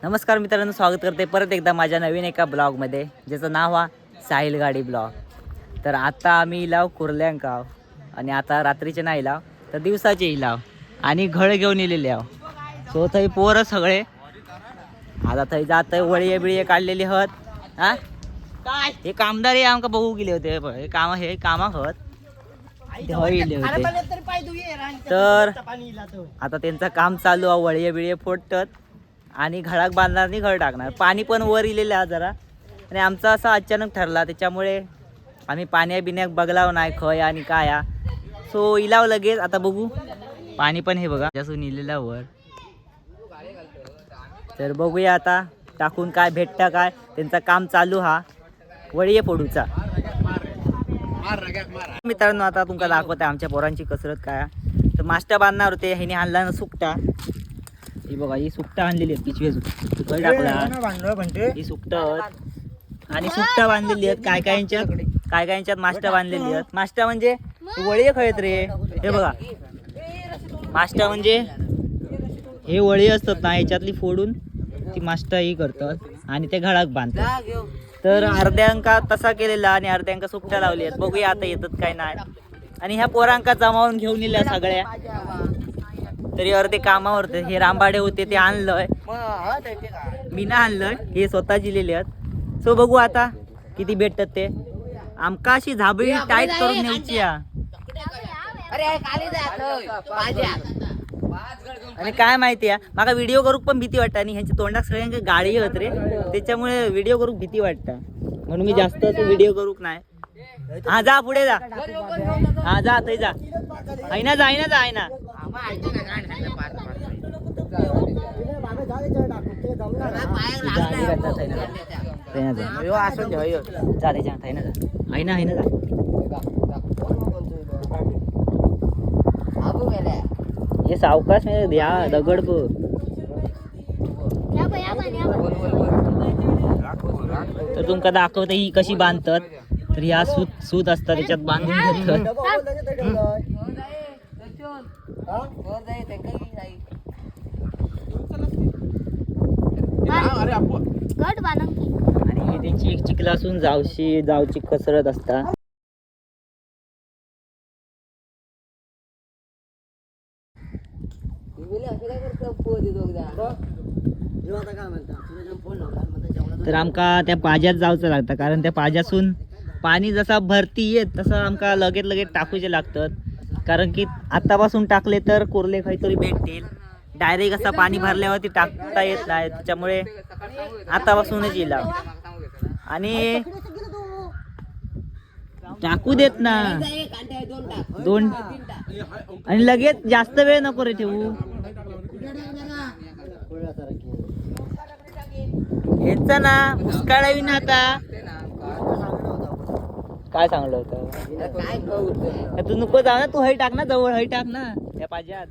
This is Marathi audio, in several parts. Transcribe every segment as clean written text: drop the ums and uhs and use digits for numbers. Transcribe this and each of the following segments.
नमस्कार मित्रांनो, स्वागत करते परत एकदा माझ्या नवीन एका ब्लॉगमध्ये, ज्याचं नाव आहे साहिल गाडी ब्लॉग. तर आता आम्ही इलाव कुर्ल्यांकाव आणि आता रात्रीचे नाही इलाव तर दिवसाचे इलाव आणि घळ घेऊन येलेले आहो. सो थंय पोरं सगळे आता थंय जात वळीये बिळीये काढलेली हत. हा काय हे कामदार हे आमका बघू गेले होते, हे कामा हत होते. तर आता त्यांचं काम चालू आहे, वळीये बिळीये फोडतात आणि घराक बांधणार आणि घर टाकणार. पाणी पण वर इलेलं आहे जरा, आणि आमचा असा अचानक ठरला, त्याच्यामुळे आम्ही पाण्या बिण्याक बघलाव नाही खय आणि काय. सो इलाव लगेच आता बघू. पाणी पण हे बघा जासून इलेलं वर. तर बघूया आता टाकून काय भेटतं काय. त्यांचं काम चालू हा वळीये फोडूचा. मित्रांनो आता तुमका दाखवते आमच्या पोरांची कसरत काय. तर मास्टर बांधणार होते, ह्याने आणला ना सुकटा. ही बघा, ही सुकटा आणलेली आहेत पिशवी टाकला ही सुकट आणि सुकटा बांधलेली आहेत. काय कायच्यात मास्टर बांधलेली आहेत. मास्टर म्हणजे वळी खळत रे. हे बघा, मास्टर म्हणजे हे वळी असतात ना, ह्याच्यातली फोडून ती मास्टर ही करतात आणि ते घराक बांधतात. तर अर्ध्यांका तसा केलेला आणि अर्ध्यांका सुकटा लावली आहेत. बघूया आता येतात काय नाही. आणि ह्या पोरांका जमावून घेऊन येल्या सगळ्या. तरी अर्धे कामावर हे रामबाडे होते ते आणलंय, मी ना आणलंय, हे स्वतः जिलेले आहेत. सो बघू आता किती भेटतात ते. आमका अशी झाबळी टाईट करून न्यायची. आणि काय माहिती आहे, मला व्हिडिओ करूक पण भीती वाटते आणि ह्यांच्या तोंडात सगळ्यांची गाडी होत रे, त्याच्यामुळे व्हिडिओ करूक भीती वाटतं, म्हणून मी जास्त असं व्हिडिओ करूक नाही. हा जा पुढे जा, हा जा ते जा, आहे ना, आहे ना. हे सावकाश द्या दगड बघ. तर तुमका दाखवते ही कशी बांधतात. तर ह्या सूत असतात, त्याच्यात बांधून घेतात. आणि त्यांची एक चिखलासून जावची कसरत असता. तर आमका त्या पाज्यात जाऊचं लागतं, कारण त्या पाज्यासून पाणी जसा भरती येत तसं आमका लगेच टाकूचे लागतात. कारण की आतापासून टाकले तर कुर्ले काहीतरी भेटतील. डायरेक्ट असं पाणी भरल्यावरती टाकता येत नाही, त्याच्यामुळे आतापासूनच येईल. आणि टाकू देत ना दोन, आणि लगेच जास्त वेळ नको रे ठेवू. ह्याचा ना मुस्काळावी ना. आता काय चांगलं होतं, तू नको जाऊ ना, तू हई टाक ना, जवळ हई टाक ना त्या पाज्यात.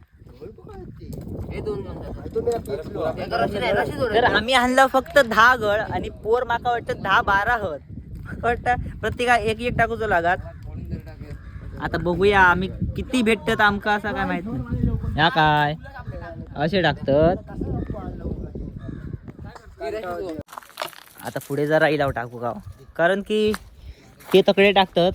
तर आम्ही आणला फक्त 10 गळ आणि पोर माका वाटतं 10-12 हत प्रत्येका एक टाकूच लागत. आता बघूया आम्ही किती भेटतात आमका, असं काय माहित नाही. या काय असे टाकतात. आता पुढे जरा इलाव टाकू का, कारण की ते तकडे टाकतात.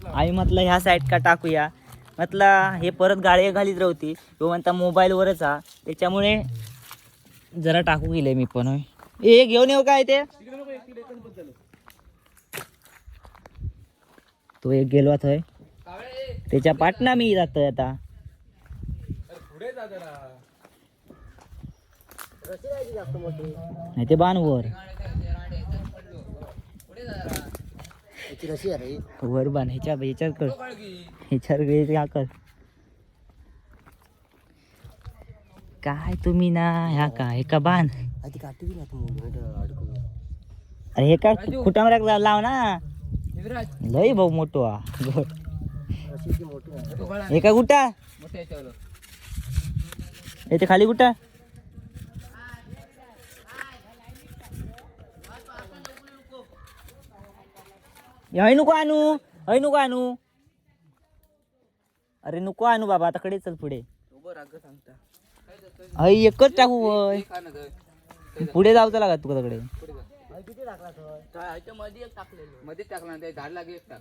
आम्ही म्हटलं ह्या साईड का टाकूया, म्हटलं हे परत गाडी घालीत राहती, तो म्हणता मोबाईलवरच हा, त्याच्यामुळे जरा टाकू गेले मी पण. हे घेऊन येऊ काय ते, तो एक गेलो आहे त्याच्या पाटणा मी जातोय आता. ते बांधवर वर बांध, ह्याच्यावर कर, ह्याच्यावर कर. काय तुम्ही ना ह्या का हे का बांध. अरे हे काय खुटामध्ये लाव ना, लय भाऊ मोठो हा. हे का कुठा हे खाली कुठा. हय नको आणू, अरे नको आणू बाबा, आता कडे चल पुढे. हय एकच टाकू. पुढे जाऊचा लागत तुका तकडे मध्ये टाकला ते झाड लागे एक टाक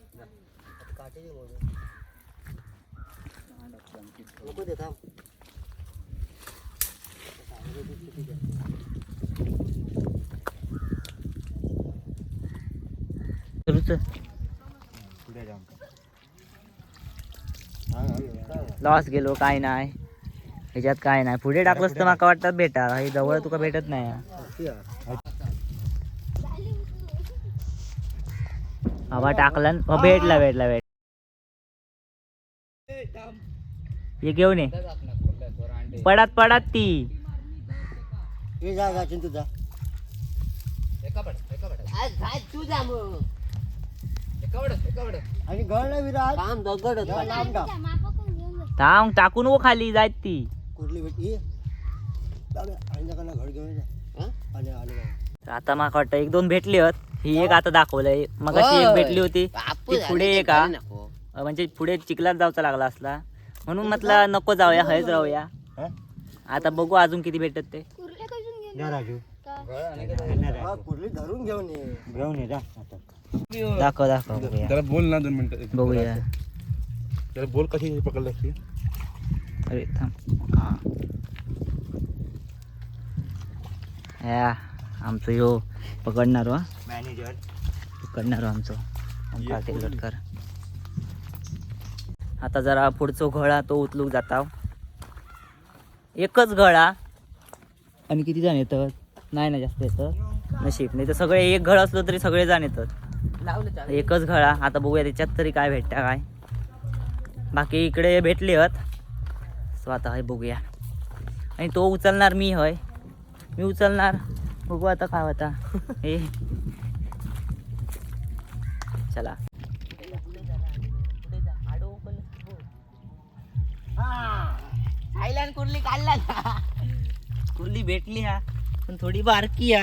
लॉस गेलो काय नाही ह्याच्यात काय नाही पुढे टाकलंस तर माका वाटतं भेटा हे जवळ तुका भेटत नाही हवा टाकला भेटला हे घेऊन ये पडात ती तुझा आणि गळ विराज थांब टाकून वो खाली जायत ती कुठली भेटली घर घेऊन तर आता माका वाटतं 1-2 भेटली होत ही एक आता दाखवलंय मग एक भेटली होती ती पुढे एक म्हणजे पुढे चिखलात जाऊचा लागला असला म्हणून म्हटलं नको जाऊया हयच राहूया आता बघू अजून किती भेटत ते कुठली धरून घेऊन ये दाखव बघूया. त्याला बोल ना 2 मिनिटं बघूया त्याला बोल कशी पकडला असती अरे थांब आमचं ह्यो पकडणार मॅनेजर पकडणार आमचं लटकर आता जरा पुढचा घोळा तो उचलूक जाता एकच घोळा आणि किती जण येतात नाही ना जास्त येतं नशीब नाही तर सगळे एक घळ असलं तरी सगळे जण येतात एकच घळा आता बघूया त्याच्यात तरी काय भेटतं काय बाकी इकडे भेटले आहेत सो आता हे बघूया आणि तो उचलणार मी उचलणार बघू आता काय होता हे चला कुर्ली काढला कुर्ली भेटली पण थोडी बारकी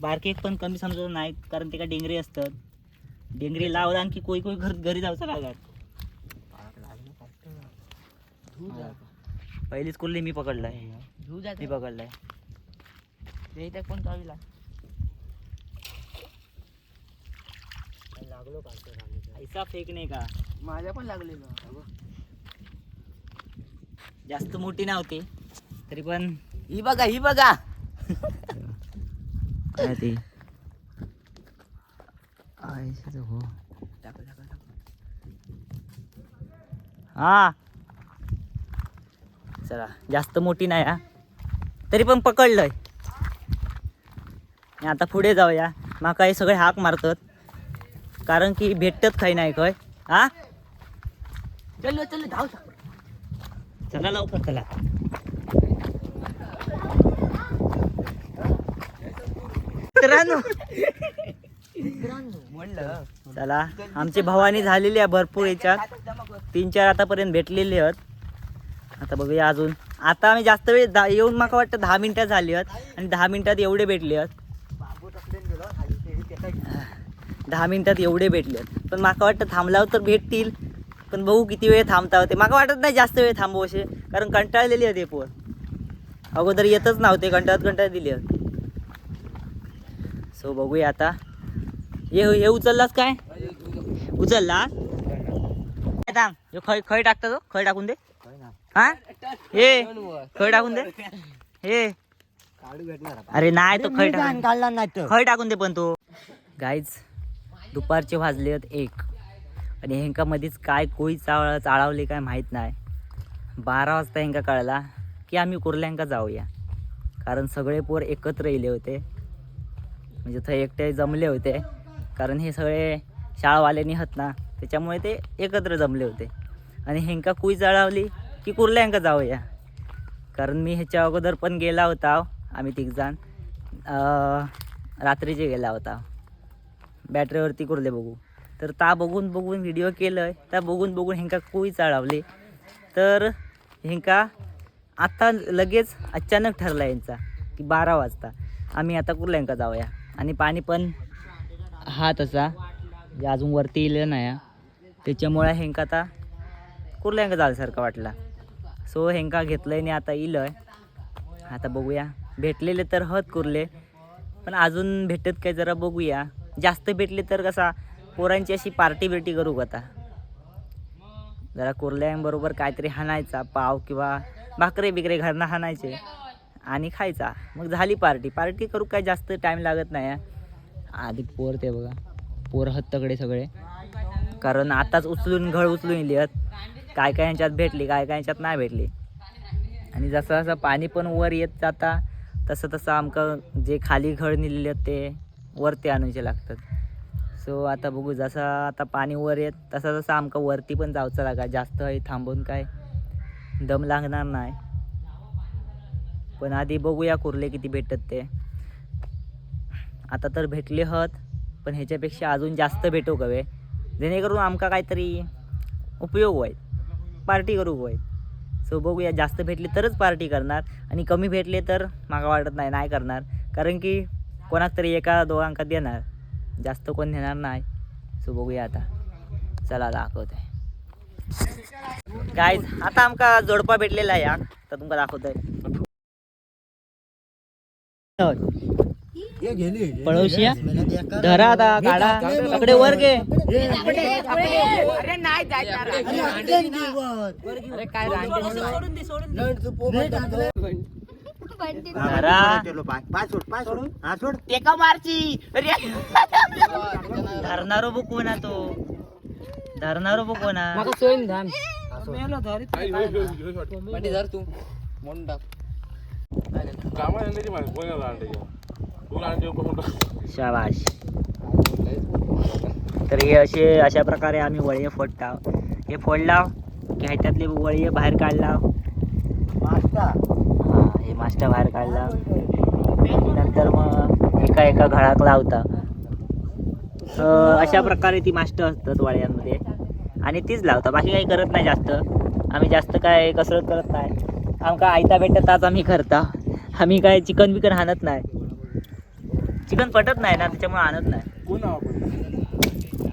बारकी पण कमी समजत नाही कारण ते का डेंगरी असतात डेंगरी लावला आणखी कोई घरी जायचं लागत पहिलीच कुर्ली मी पकडलाय कोण चावीला लागलो ऐसा फेक नाही का माझ्या पण लागले जास्त मोठी नव्हती तरी पण ही बघा काय ते हो हा चला जास्त मोठी नाही तरी पण पकडलंय आता पुढे जाऊया माका हे सगळे हाक मारतात कारण की भेटत काही नाही खय चल धाव चला लवकर चला चला आमची भवानी झालेली आहे भरपूर याच्यात 3-4 आतापर्यंत भेटलेली आहेत आता बघूया अजून आता आम्ही जास्त वेळ येऊन माका वाटतं 10 मिनिटं झाली आहेत आणि 10 मिनिटात एवढे भेटले आहेत 10 मिनिटात एवढे भेटले आहेत पण माका वाटतं थांबल्यावर तर भेटतील पण बघू किती वेळ थांबता होते माका वाटत नाही जास्त वेळ थांबू असे कारण कंटाळलेली होते पोर अगोदर येतच नव्हते कंटाळत दिली आहेत सो बघूया आता हे उचललास काय उचललास थांब खय टाकता तो खय टाकून दे हा हे खय टाकून दे हे अरे नाही तो खय टाकून दे पण तो गाईज दुपारचे वाजले आहेत 1 आणि ह्यांका मध्येच काय कोई चाळवले काय माहीत नाही 12 वाजता ह्यांका कळला की आम्ही कुर्ल्यांका जाऊया कारण सगळे पोर एकत्र येले होते म्हणजे थंय एकटे जमले होते कारण हे सगळे शाळावाल्यांनी आहेत ना त्याच्यामुळे ते एकत्र जमले होते आणि ह्यांका कुई चढवली की कुर्ल्यांका जाऊया कारण मी ह्याच्या अगोदर पण गेला होता आम्ही 3 जण रात्रीचे गेला होता बॅटरीवरती कुर्ले बघू तर ता बघून व्हिडिओ केलं त्या बघून ह्यांका कुई चढवली तर ह्यांका आता लगेच अचानक ठरला यांचा की 12 वाजता आम्ही आता कुर्ल्यांका जाऊया आणि पाणी पण तसा अजून वरती येलं नाही त्याच्यामुळे ह्यांका आता कुर्ल्यांका जायसारखं वाटला सो ह्यांका घेतलंय आणि आता येईल आता बघूया भेटलेले तर हत कुर्ले, पण अजून भेटत काय जरा बघूया. जास्त भेटले तर कसा पोरांची अशी पार्टी बिर्टी करू का आता. जरा कुर्ल्यांबरोबर काहीतरी हाणायचा, पाव किंवा भाकरे बिकरे घरनं हाणायचे आणि खायचा, मग झाली पार्टी. पार्टी करू काय जास्त टाईम लागत नाही. आधी पोर ते बघा, पोर हत्तकडे सगळे, कारण आताच घळ उचलून लिहत. काय काय यांच्यात भेटली, काय काय यांच्यात नाही भेटली. आणि जसं जसं पाणी पण वर येत जाता तसं तसं आमका जे खाली घळ निघलेले ते वरती आणूचे लागतात. सो आता बघू, जसं आता पाणी वर येत तसं तसं आमका वरती पण जायचं लागा. जास्त थांबून काय दम लागणार नाही. पण आधी बघूया कुर्ले किती भेटत ते. आता तर भेटले हत, पण ह्याच्यापेक्षा अजून जास्त भेटू कवे, जेणेकरून आमका काहीतरी उपयोग होईल, पार्टी करू होईल. सो बघूया, जास्त भेटले तरच पार्टी करणार आणि कमी भेटले तर माका वाटत नाही करणार, कारण की कोणाक तरी एका दोघांका देणार, जास्त कोण देणार नाही. सो बघूया आता, चला दाखवतोय. काय आता आमका जोडपा भेटलेला आहे या, तर तुमका दाखवतोय. पळवशिया धरा आता, काढा सगळे वर घे. धरणारो बघू ना, तो धरणारो बघू ना. शाबाश. तर हे अशा प्रकारे आम्ही वळी फोडता. हे फोडला की ह्याच्यातले वळी बाहेर काढला, हे मास्टा बाहेर काढला, नंतर मग एका एका घळाक लावता. अशा प्रकारे ती मास्ट असतात वळ्यांमध्ये आणि तीच लावता. बाकी काही करत नाही जास्त. आम्ही जास्त काय कसरत करत नाही. आमका आयता भेटत ताच आम्ही करता. आम्ही काय चिकन बिकन आणत नाही, चिकन पटत नाही ना, त्याच्यामुळे आणत नाही.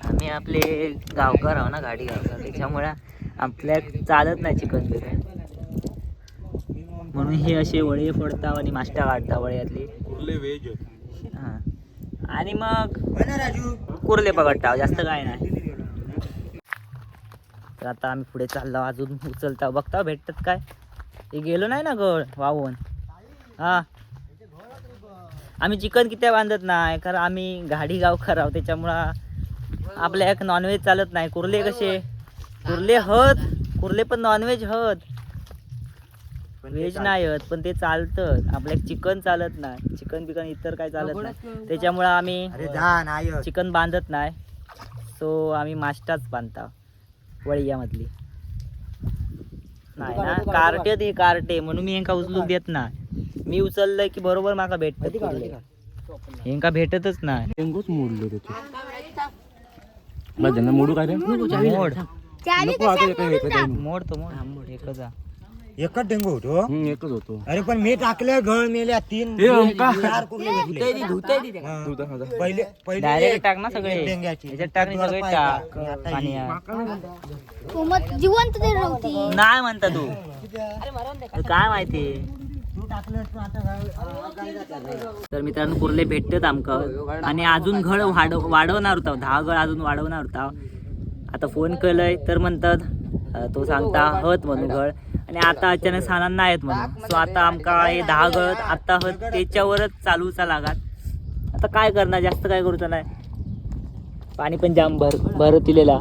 आम्ही आपले गावकर आहो ना, गाडी गावकर, त्याच्यामुळे आपल्या चालत नाही चिकन बिकन. म्हणून हे असे वळे फोडता आणि मास्टा काढता वळ्यातली. हां, आणि मग कुर्ले पकडता, जास्त काय नाही. तर आता आम्ही पुढे चाललो, अजून उचलता बघता भेटतात काय. हे गेलो नाही ना गळ वाहून. हां, आम्ही चिकन किती बांधत नाही, कारण आम्ही गाडी गावकर आहोत, त्याच्यामुळं आपल्या एक नॉनव्हेज चालत नाही. कुर्ले कसे, कुर्ले हत, कुर्ले पण नॉनव्हेज हत, व्हेज नाही हत, पण ते चालतं. आपल्या चिकन चालत नाही, चिकन बिकन इतर काय चालत नाही, त्याच्यामुळं आम्ही चिकन बांधत नाही. सो आम्ही मास्टाच बांधता वळियामधली. नाही ना, कार्टे ते कार्टे, म्हणून मी यांका उचलून देत नाही. मी उचललंय की बरोबर माका भेटत, यांका भेटतच नाही. मोडलो मोडू काय रे, मोड नको आता मोड मोड एकच. एकच डेंगू होतो. एकच होतो. अरे पण मी टाकले घळ मेल्या 3 हे ओंकार. 4 कुर्ले भेटले. पहिले पहिले डायरेक्ट टाक ना सगळे, डेंग्याची. याच्यात टाक आणि सगळे टाक पाणी. जिवंत ते नव्हती. नाही म्हणता तू, काय माहिती. तर मित्रांनो, कुर्ले भेटतात आमका आणि अजून घळ वाढवणार होता, 10 घळ अजून वाढवणार होता. आता फोन केलंय तर म्हणतात, तो सांगता हत म्हणून घळ, आणि आता अचानक सांगणार नाहीत म्हणून. सो आता आमका हे 10 घळ आता हत, त्याच्यावरच चालूचा लागात. आता काय करणार, जास्त काय करूचं नाही. पाणी पण जाम भर दिलेला.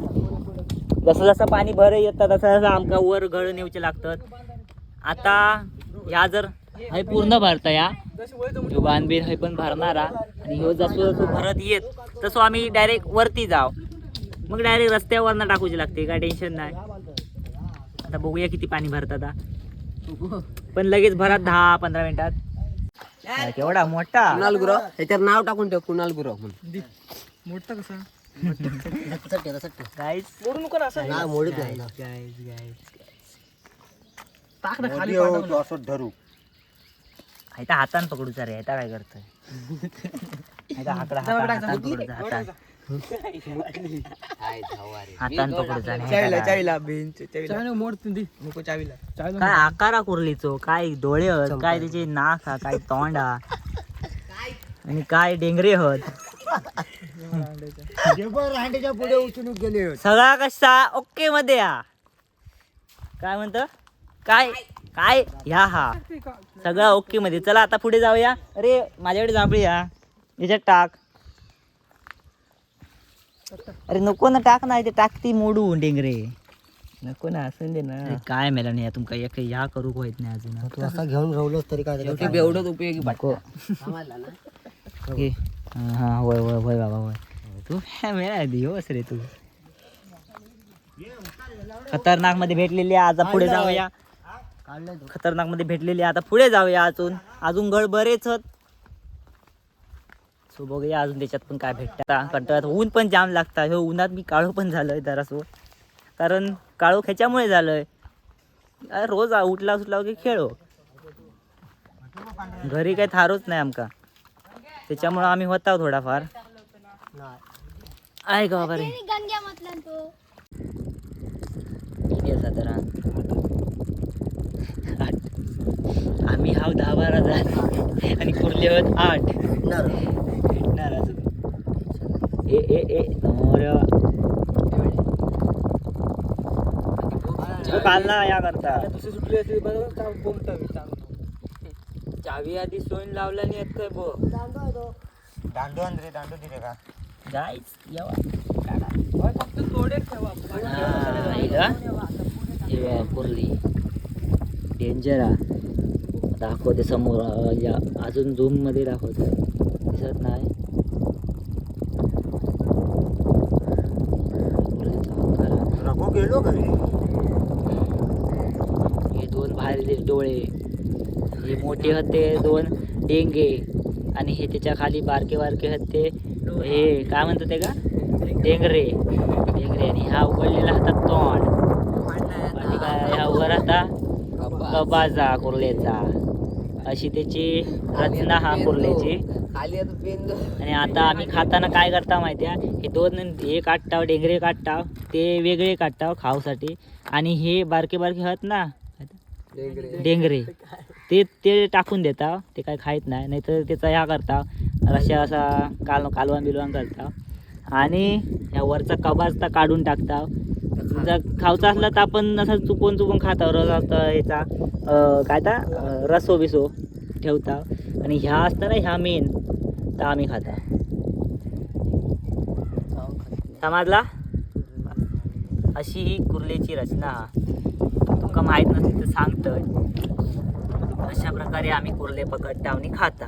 जसं जसं पाणी भर येतं तसं तसं आमका वर घळ नेऊचे लागतात. आता ह्या जर हे पूर्ण भरता, या बांधबीर हे पण भरणारा, आणि ह्यो जसं जसं भरत येत तसं आम्ही डायरेक्ट वरती जाव, मग डायरेक्ट रस्त्यावरनं टाकूचे लागते, काय टेन्शन नाही. आता बघूया किती पाणी भरतात, पण लगेच भरात 10-15 मिनिटात. केवढा मोठा कुणाल गुरव, ह्याच्यावर नाव टाकून ठेव, कुणाल गुरव म्हणून. मोठा कसा गाईस मोडू नको ना, असं ना मोडीत आहे ना. टाक ना खाली, असं धरू. हातान पकडूचा रे, आता काय करतोय. आकडा हातान पकडूचा हातान. हातान पकडूचा नाही चावीला त्याला. चावीला बेंच चावीला नको चावीला काय आकारा कुर्लीचो, काय डोळे हत, काय त्याचे नाक हा, काय तोंड हा, आणि काय डेंगरे हत. रांडेच्या पुढे उचलून गेले सगळा कसा ओके मध्ये हा. काय म्हणत काय काय ह्या हा सगळा ओके मध्ये. चला आता पुढे जाऊया. अरे माझ्याकडे जांभळी या, याच्यात टाक. अरे नको ना, टाक ना, इथे टाकती मोडून डेंगरे. नको ना असं दे ना अरे काय मेला नाही तुमका एक ह्या करू होत नाही अजून. तू असा घेऊन राहिलोस तरी काय एवढंच उपयोगी नको. ओके. हा होय होय होय बाबा होय. तू काय मेला दिवस रे तू. खतरनाक मध्ये भेटलेली आहे. आता पुढे जाऊया. खतरनाक मध्ये भेटलेली आहे. आता पुढे जाऊया. अजून गड बरेच आहेत. सो बघूया अजून त्याच्यात पण काय भेटतं. कंटाळ्यात ऊन पण जाम लागतं. हे उन्हात मी काळो पण झालोय जरासो. कारण काळो ह्याच्यामुळे झालोय, रोज उठला की खेळो. घरी काही थारोच नाही आमका, त्याच्यामुळं आम्ही होता थोडाफार. आहे का बाबा रे साधारण आम्ही हाव 10-12 जण आणि कुर्ले होत 8 भेटणार अजून. कालना या करता दुसरी सुटली असली बरोबर का बोमटावी चावी आधी सोयीन लावला नाही येत काय बो दांडो रे दांडो दिले का गाईस यावा फक्त थोडेच ठेवा कुर्ली डेंजर हा. दाखवते समोर या अजून झूम मध्ये दाखवते, दिसत नाही. गेलो घरी हे 2 बाहेरले डोळे, हे मोठे होते 2 डेंगे, आणि हे त्याच्या खाली बारके बारके होते हे काय म्हणतो ते का डेंगरे. आणि हा उघडलेला हातात तोंड, आणि काय ह्या वर आता कबाजा कुर्लेचा. अशी त्याची रचना हा कुर्ल्याची. आणि आता आम्ही खाताना काय करता माहिती आहे, हे 2 हे काढताव डेंगरे काढताव, ते वेगळे काढताव खाऊसाठी, आणि हे बारके बारके आहेत ना डेंगरे ते टाकून देता. ते काय खायत नाही, नाहीतर त्याचा ह्या करता रश्या असा कालवान बिलवान करता, आणि ह्या वरचा कबाजता काढून टाकता. जर खाऊचा असला तर आपण असं चुकून खाता रस असता याचा काय ता रसो बिसो ठेवता, आणि ह्या असता ना ह्या मेन तर आम्ही खाता. समजला? अशी ही कुर्लेची रचना. तुमका माहीत नसली तर सांगतोय. अशा प्रकारे आम्ही कुर्ले पकडता आणि खाता,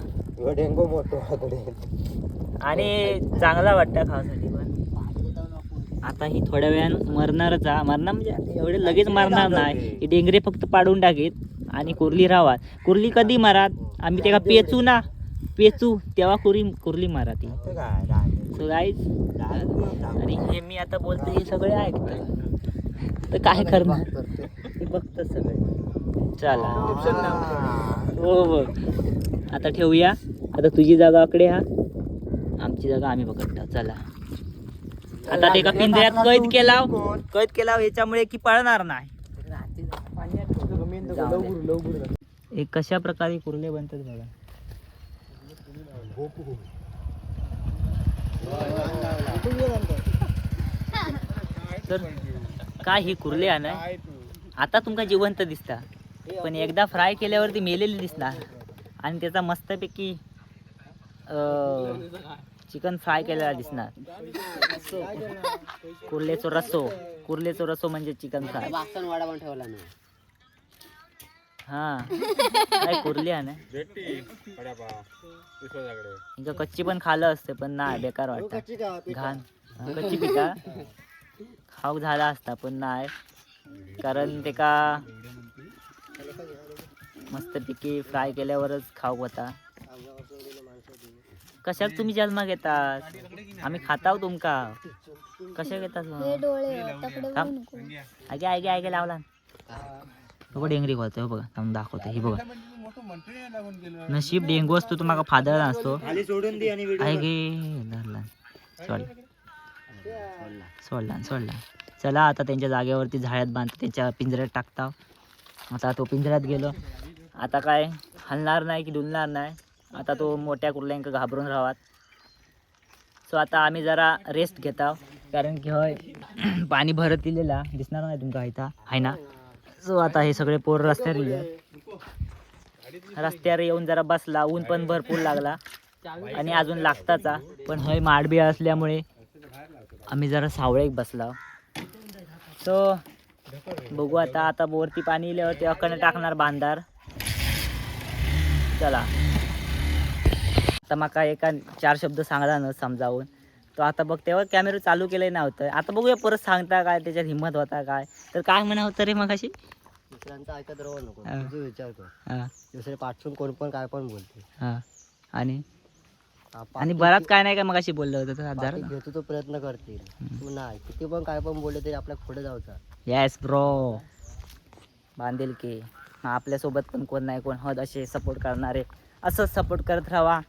डेंगो मोठो आणि चांगला वाटतं खाण्यासाठी. पण आता ही थोड्या वेळानं मरणारच मरणार, म्हणजे एवढे लगेच मरणार नाही. ही डेंगरे फक्त पाडून टाकीत आणि कुर्ली राहावा. कुर्ली कधी मारात आम्ही त्याला पेचू तेव्हा कुर्ली मारा ती. सो गाईज, आणि हे मी आता बोलतो हे सगळे ऐकतं तर काय करणार ते बघतं सगळे. चला हो बघ, आता ठेवूया. आता तुझी जागा आकडे हा, आमची जागा आम्ही पकडतो. चला आता ते का पिंजऱ्यात कैद केला ह्याच्यामुळे की पळणार नाही. एक कशा प्रकारे कुर्ले बनतात बघा. तर काय ही कुर्ले आहे ना, आता तुमका जिवंत दिसता, पण एकदा फ्राय केल्यावरती मेलेली दिसणार. आणि त्याचा मस्तपैकी चिकन फ्राय केलेला दिसणार. कुर्लेचो रसो म्हणजे चिकन फ्राय. हा काय कुर्ली आहे ना, ఇంకా कच्ची पण खाल्लं असते, पण नाही बेकार वाटतं घाण. कच्ची पिका खाऊ झाला असता, पण नाही, कारण ते का मस्तपैकी फ्राय केल्यावरच खाऊ होता. कशात तुम्ही जन्म घेतात, आम्ही खाताव तुमका. कशा घेतात आगे लावला बघा डेंगरी खोलतोय. हो बघा थांबून दाखवतो. हे बघा नशीब डेंगू असतो तुम्हाला फादर असतो. आहे गे धरला, सॉरी सोडला. चला आता त्यांच्या जागेवरती झाड्यात बांधतो, त्यांच्या पिंजऱ्यात टाकता. आता तो पिंजऱ्यात गेलो, आता काय हलणार नाही की डुलणार नाही. आता तो मोठ्या कुर्ल्यांक घाबरून राहावात. सो आता आम्ही जरा रेस्ट घेता, कारण की हय पाणी भरत दिलेला दिसणार नाही तुमका इथं आहे ना. सो आता हे सगळे पोर रस्त्यावर येऊन जरा बसला. ऊन पण भरपूर लागला आणि अजून लागताचा, पण हय माडबी असल्यामुळे आम्ही जरा सावळेक बसला. सो बघू आता वरती पाणी इल्यावरती अकन टाकणार बांधार. चला आता माका एका 4 शब्द सांगला न समजावून, तो आता बघ तेव्हा कॅमेरा चालू केले नव्हतं. आता बघूया परत सांगता काय, त्याच्यात हिंमत होता काय. तर काय म्हणा होतं रे मग अशी दुसऱ्यांचा ऐकत राहू नको, हा. तुझं विचार कर. हां दुसरे पाठवून कोण पण काय पण बोलते. हां आणि बराच काय नाही का मग अशी बोललं होतं तर पाठी घेतो तो प्रयत्न करतील. तू नाही किती पण काय पण बोलले तरी आपल्या पुढे जाऊचा. येस ब्रो, बांधेल की आपल्यासोबत पण कोण नाही कोण हद असे सपोर्ट करणारे, असंच सपोर्ट करत राहा.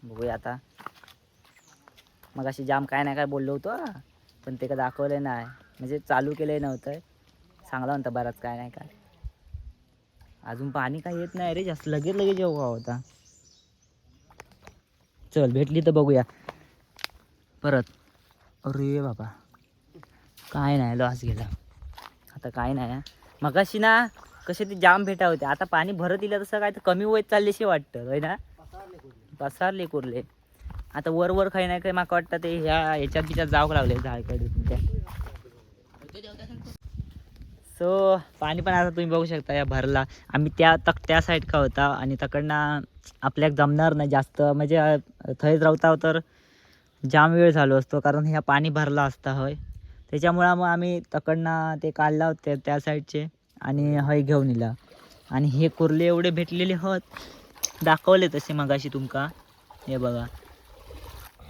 बघूया आता. मग अशी जाम काय नाही काय बोललो होतो पण ते का दाखवले नाही, म्हणजे चालू केले नव्हतं. चांगला म्हणता बराच काय नाही काय. अजून पाणी काय येत नाही रे जास्त, लगेच जेव्हा होता. चल भेटली तर बघूया परत. अरे बाबा काय नाही, लॉस गेला. आता काय नाही. मगाशी ना कसे ते जाम भेटा होते, आता पाणी भरत येईल तसं काय तर कमी वयत चाललेशी वाटतं होय ना. पसारले कुर्ले. आता वर काही नाही काय माका वाटतं ते ह्याच्यात बिच्यात जावं लागले झाडकडे तुमच्या. सो पाणी पण आता तुम्ही बघू शकता या भरला. आम्ही त्या साईड का होता आणि तकडनं आपल्याक जमणार नाही जास्त, म्हणजे थंयच राहता तर जाम वेळ झालो असतो, कारण ह्या पाणी भरला असता हय. त्याच्यामुळं मग आम्ही तकडनं ते काढला होते त्या साईडचे आणि हय घेऊन इला. आणि हे कुर्ले एवढे भेटलेले हत, दाखवले तसे मगाशी तुमका. हे बघा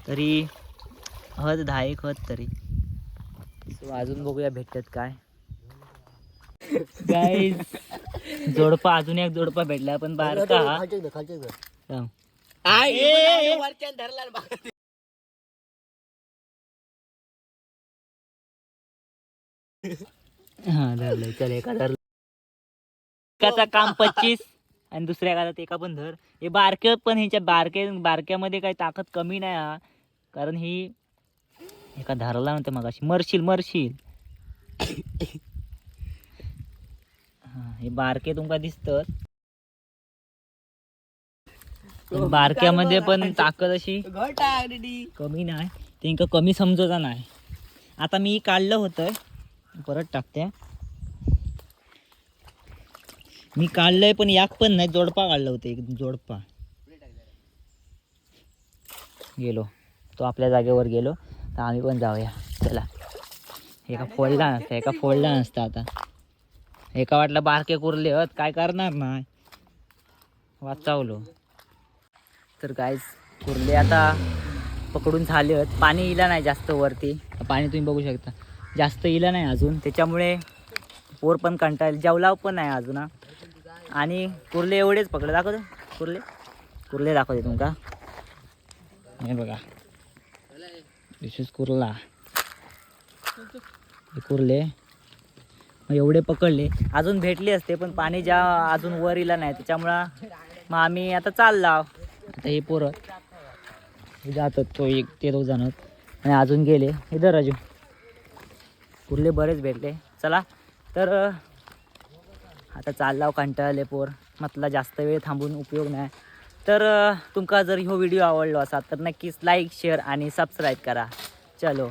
तरी हत 10 हत तरी. सो अजून बघूया भेटतात काय. गाईज जोडपा, अजून एक जोडपा भेटला पण बारका. थांब. हा धरलंय. चल एका धरलं, एकाचा काम 25 आणि दुसऱ्या गालात एका पण धर. हे बारके पण ह्याच्या बारक्यामध्ये काही ताकद कमी नाही हा, कारण ही एका धरला म्हणते मग अशी मरशील. हा हे बारके तुमका दिसतं, बारक्यामध्ये पण ताकद अशी कमी नाही, त्यांका कमी समजता नाही. आता मी काढलं होतं, परत टाकते. मी काढलंय पण याक पण नाही, जोडपा काढलं होतं एक जोडपा. गेलो तो आपल्या जागेवर गेलो, तर आम्ही पण जाऊया. चला एका फोडला नसता आता. एका वाटलं बारके कुर्ले हत काय करणार नाही, वाचावलो. तर गाईज कुर्ले आता पकडून झाले आहेत. पाणी इला नाही जास्त वरती, पाणी तुम्ही बघू शकता जास्त इला नाही अजून, त्याच्यामुळे पोर पण कंटाळले, जेवलाव पण नाही अजून. आणि कुर्ले एवढेच पकडले. दाखवतो कुर्ले दाखवते तुमका. हे बघा विशेष कुर्ला कुर्ले एवढे पकडले. अजून भेटले असते पण पाणी अजून वर इला नाही, त्याच्यामुळं मग आम्ही आता चालला. आता हे पोरं जातात, ते 2 जण आणि अजून गेले. इधर राजू कुर्ले बरेच भेटले. चला तर आता चाललाव, कंटाळले पोर, म्हटलं जास्त वेळ थांबून उपयोग नाही. तर तुमका जर ह्यो व्हिडिओ आवडलो असा तर नक्कीच लाईक शेअर आणि सबस्क्राईब करा. चलो.